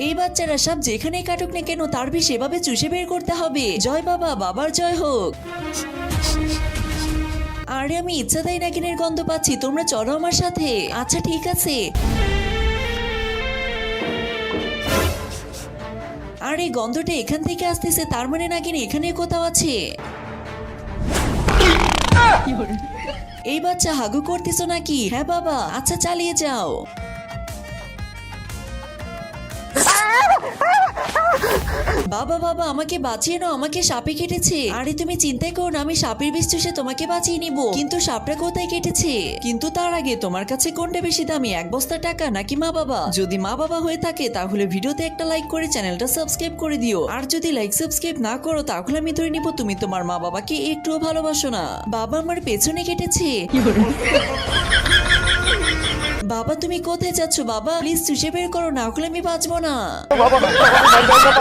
এই বাচ্চারা সব যেখানেই কাটুক না কেন তার বিষ এভাবে চুষে বের করতে হবে। জয় বাবা, বাবার জয় হোক। আরে আমি ইচ্ছাদায়ী নাগিনের গন্ধ পাচ্ছি, তোমরা চলো আমার সাথে। আচ্ছা ঠিক আছে। আরে গন্ধটা এখান থেকে আসতেছে, তার মানে নাগিন এখানে কোথাও আছে। এই বাচ্চা হাগু করতেছো নাকি? হ্যাঁ বাবা। আচ্ছা চালিয়ে যাও। বাবা বাবা আমাকে বাঁচিয়ে নাও, আমাকে সাপে কেটেছে। আরে তুমি চিন্তাই করো না, আমি সাপের বিষ চুষে তোমাকে বাঁচিয়ে নিব। কিন্তু সাপটা কোথায় কেটেছে? কিন্তু তার আগে তোমার কাছে কোনটা বেশি দামি, এক বস্তা টাকা নাকি মা বাবা? যদি মা বাবা হয়ে থাকে তাহলে ভিডিওতে একটা লাইক করে চ্যানেলটা সাবস্ক্রাইব করে দিও। আর যদি লাইক সাবস্ক্রাইব না করো তাহলে আমি ধরে নিব তুমি তোমার মা বাবাকে একটুও ভালোবাসো না। বাবা আমার পেছনে কেটেছে। বাবা তুমি কোথায় যাচ্ছ বাবা? প্লিজ চুষে বের করো, না হলে আমি বাঁচবো না।